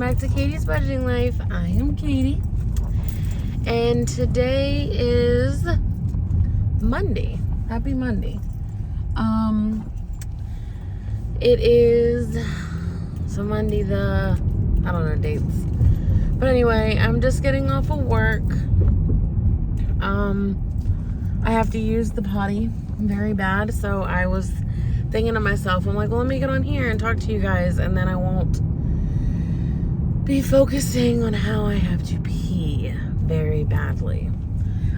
back to Katie's Budgeting Life. I am Katie. And today is Monday. Happy Monday. It is Monday I don't know dates. But anyway, I'm just getting off of work. I have to use the potty very bad, so I was thinking to myself, I'm like, well, let me get on here and talk to you guys, and then I won't be focusing on how I have to pee very badly.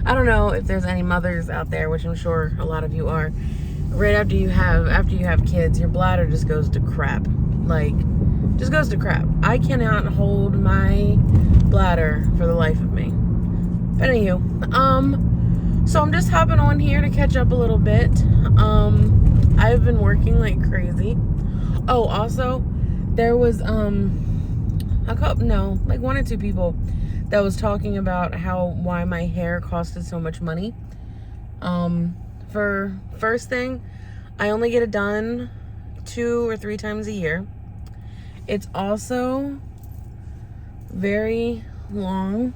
I don't know if there's any mothers out there, which I'm sure a lot of you are. Right after you have kids, your bladder just goes to crap. Like, just goes to crap. I cannot hold my bladder for the life of me. But anywho, so I'm just hopping on here to catch up a little bit. I've been working like crazy. Oh, also, there was like one or two people that was talking about why my hair costed so much money. For first thing, I only get it done 2 or 3 times a year. It's also very long.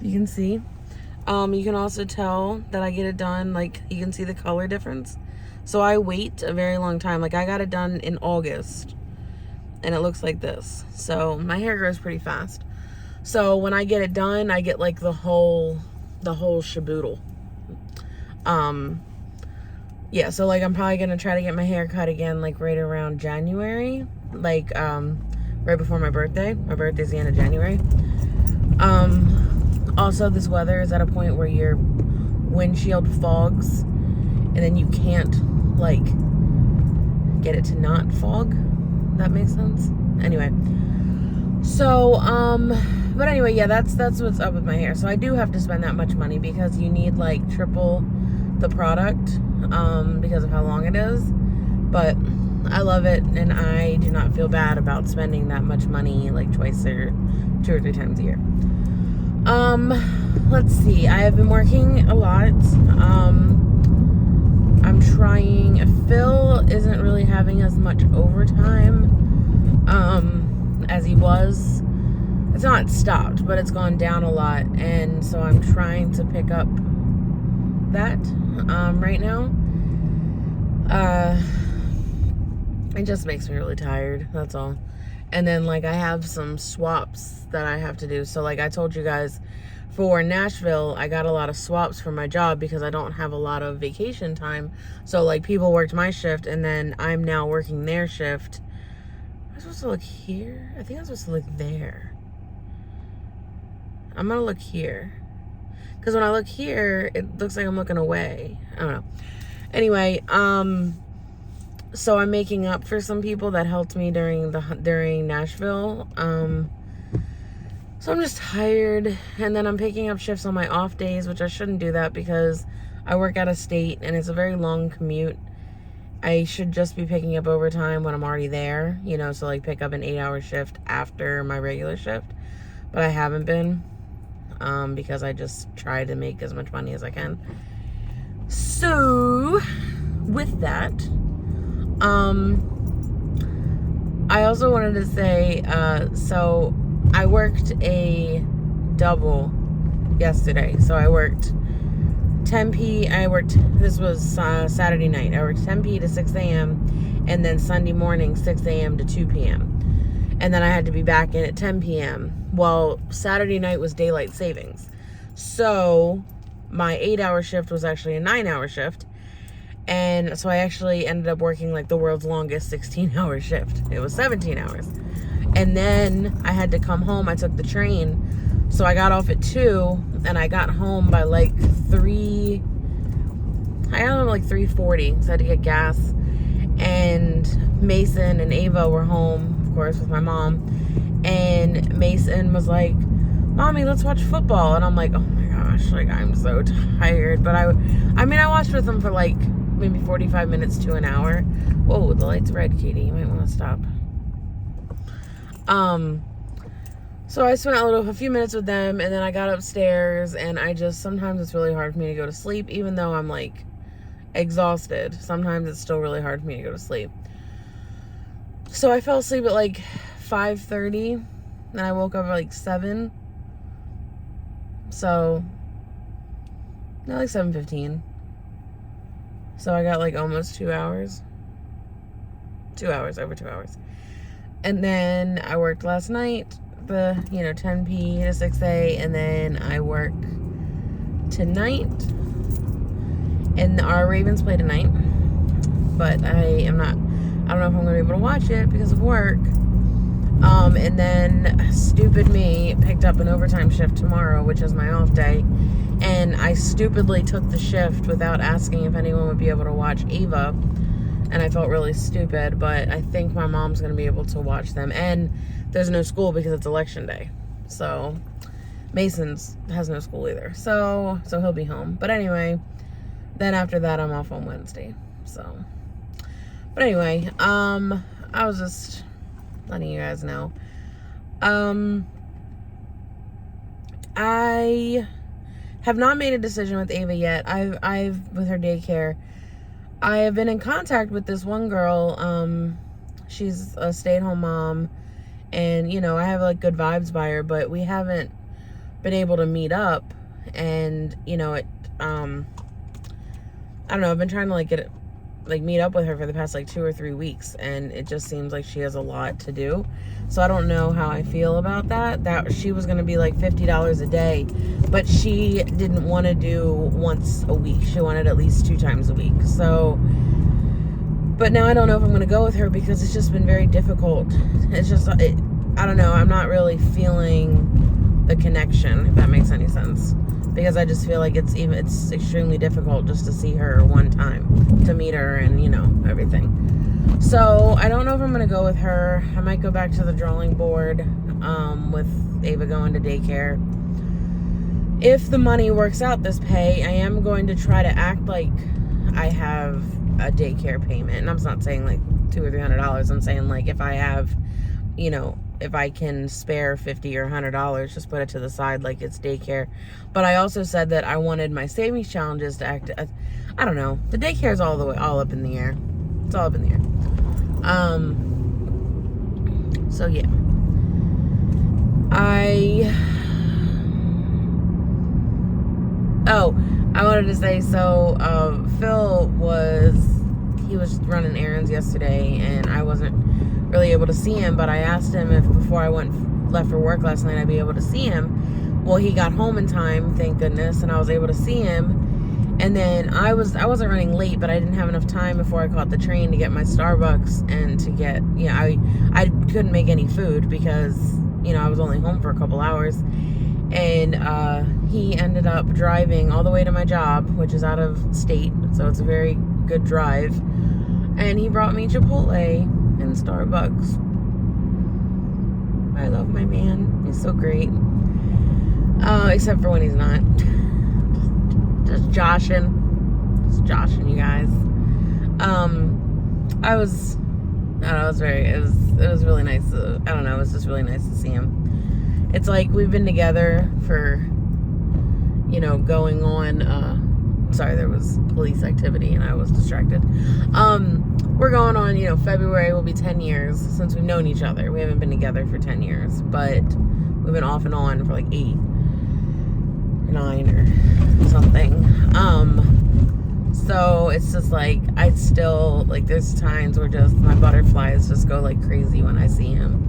You can see. You can also tell that I get it done, like you can see the color difference. So I wait a very long time. Like I got it done in August and it looks like this. So my hair grows pretty fast. So when I get it done, I get like the whole shaboodle. Yeah, so like I'm probably gonna try to get my hair cut again like right around January. Like right before my birthday. My birthday's the end of January. Also, this weather is at a point where your windshield fogs and then you can't, like, get it to not fog. That makes sense? Anyway. So, but anyway, yeah, that's what's up with my hair. So I do have to spend that much money because you need, like, triple the product, because of how long it is. But I love it, and I do not feel bad about spending that much money, like, twice or 2 or 3 times a year. Let's see. I have been working a lot. I'm trying. Phil isn't really having as much overtime, as he was. It's not stopped, but it's gone down a lot. And so I'm trying to pick up that, right now. It just makes me really tired. That's all. And then, like, I have some swaps that I have to do. So, like, I told you guys, for Nashville, I got a lot of swaps for my job because I don't have a lot of vacation time. So, like, people worked my shift, and then I'm now working their shift. Am I supposed to look here? I think I'm supposed to look there. I'm going to look here. Because when I look here, it looks like I'm looking away. I don't know. Anyway, so I'm making up for some people that helped me during Nashville. So I'm just tired, and then I'm picking up shifts on my off days, which I shouldn't do that because I work out of state and it's a very long commute. I should just be picking up overtime when I'm already there, you know, so like pick up an 8-hour shift after my regular shift. But I haven't been, because I just try to make as much money as I can. So with that, I also wanted to say, so I worked a double yesterday. So I worked 10p. This was Saturday night. I worked 10p to 6 a.m. and then Sunday morning, 6 a.m. to 2 p.m. And then I had to be back in at 10 p.m. Well, Saturday night was daylight savings. So my 8-hour shift was actually a 9-hour shift. And so I actually ended up working like the world's longest 16-hour shift. It was 17 hours. And then I had to come home. I took the train. So I got off at 2 and I got home by like 3. I got home like 3:40. So I had to get gas. And Mason and Ava were home, of course, with my mom. And Mason was like, "Mommy, let's watch football." And I'm like, "Oh my gosh, like I'm so tired." But I mean, I watched with them for like maybe 45 minutes to an hour. Whoa, the light's red, Katie. You might want to stop. So I spent a few minutes with them, and then I got upstairs, and sometimes it's really hard for me to go to sleep, even though I'm like exhausted. Sometimes it's still really hard for me to go to sleep. So I fell asleep at like 5:30, and I woke up at like 7. So, no, like 7:15. So I got like almost 2 hours. 2 hours, over 2 hours. And then I worked last night, 10 p to 6 a, and then I work tonight. And our Ravens play tonight. But I don't know if I'm going to be able to watch it because of work. And then stupid me picked up an overtime shift tomorrow, which is my off day. And I stupidly took the shift without asking if anyone would be able to watch Ava. And I felt really stupid, but I think my mom's going to be able to watch them. And there's no school because it's election day. So Mason's has no school either. So he'll be home. But anyway, then after that, I'm off on Wednesday. So, but anyway, I was just letting you guys know. I have not made a decision with Ava yet. I've with her daycare. I have been in contact with this one girl. She's a stay-at-home mom, and I have like good vibes by her, but we haven't been able to meet up. And I don't know, I've been trying to meet up with her for the past 2 or 3 weeks, and it just seems like she has a lot to do. So I don't know how I feel about that she was going to be like $50 a day, but she didn't want to do once a week. She wanted at least 2 times a week. So, but now I don't know if I'm going to go with her because it's just been very difficult. It's just, I don't know, I'm not really feeling the connection, if that makes any sense. Because I just feel like it's extremely difficult just to see her one time, to meet her and, everything. So I don't know if I'm going to go with her. I might go back to the drawing board with Ava going to daycare. If the money works out, this pay, I am going to try to act like I have a daycare payment. And I'm not saying like $200 or $300. I'm saying like if I have, if I can spare $50 or $100, just put it to the side like it's daycare. But I also said that I wanted my savings challenges to act. I don't know. The daycare is all up in the air. It's all up in the air. So yeah. I wanted to say, so Phil was running errands yesterday, and I wasn't really able to see him, but I asked him if before I left for work last night I'd be able to see him. Well, he got home in time, thank goodness, and I was able to see him. And then I wasn't running late, but I didn't have enough time before I caught the train to get my Starbucks and to get, I couldn't make any food because, I was only home for a couple hours. And he ended up driving all the way to my job, which is out of state, so it's a very good drive. And he brought me Chipotle and Starbucks. I love my man. He's so great. Except for when he's not. Just joshing, you guys. It was really nice. It was just really nice to see him. It's like we've been together for, going on, sorry, there was police activity and I was distracted. We're going on, February will be 10 years since we've known each other. We haven't been together for 10 years, but we've been off and on for 8 or 9 or something. So it's just I still, there's times where just my butterflies just go crazy when I see him.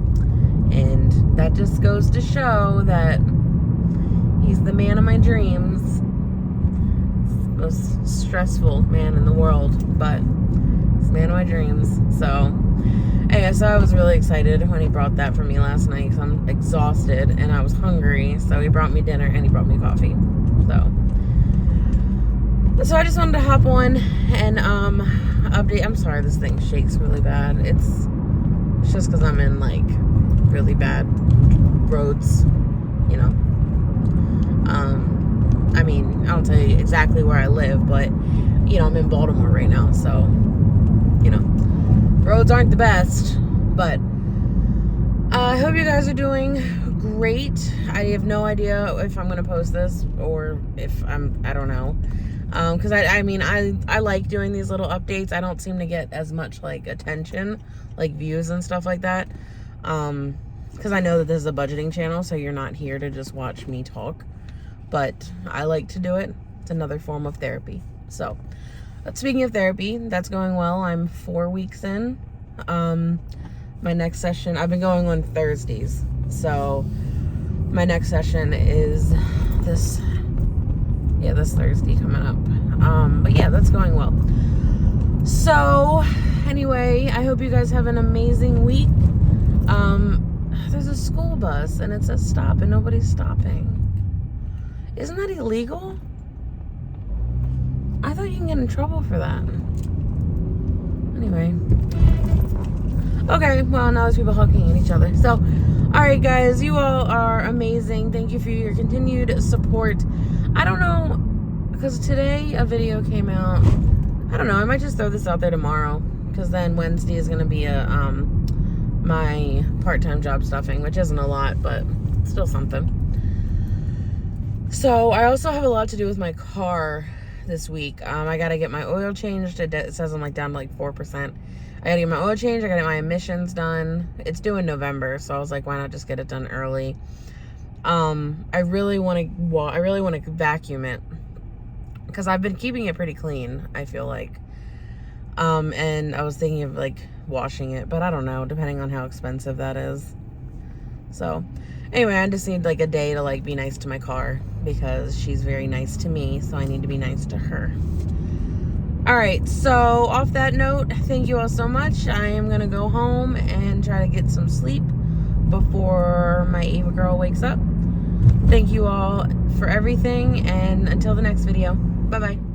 And that just goes to show that he's the man of my dreams. Most stressful man in the world, but he's the man of my dreams. So, anyway, so I was really excited when he brought that for me last night because I'm exhausted and I was hungry. So he brought me dinner and he brought me coffee. So I just wanted to hop on and update. I'm sorry, this thing shakes really bad. It's just because I'm in really bad roads, I'll tell you exactly where I live, but I'm in Baltimore right now, so roads aren't the best. But I hope you guys are doing great. I have no idea if I'm gonna post this or if I don't know, because I like doing these little updates. I don't seem to get as much attention, views and stuff like that. Because I know that this is a budgeting channel, so you're not here to just watch me talk. But I like to do it. It's another form of therapy. So, speaking of therapy, that's going well. I'm 4 weeks in. My next session, I've been going on Thursdays. So, my next session is this Thursday coming up. But yeah, that's going well. So, anyway, I hope you guys have an amazing week. There's a school bus and it says stop and nobody's stopping. Isn't that illegal? I thought you can get in trouble for that. Anyway. Okay, well, now there's people honking at each other. So, alright guys, you all are amazing. Thank you for your continued support. I don't know, because today a video came out. I don't know, I might just throw this out there tomorrow. Because then Wednesday is going to be my part-time job stuffing, which isn't a lot, but still something. So, I also have a lot to do with my car this week. I gotta get my oil changed. It says I'm like down to like 4%. I gotta get my oil changed. I gotta get my emissions done. It's due in November, so I was like, why not just get it done early? I really want to vacuum it because I've been keeping it pretty clean, I feel like. And I was thinking of like washing it, but I don't know, depending on how expensive that is. So anyway, I just need like a day to like be nice to my car because she's very nice to me, so I need to be nice to her. Alright, so off that note, thank you all so much. I am gonna go home and try to get some sleep before my Ava girl wakes up. Thank you all for everything, and until the next video, bye bye.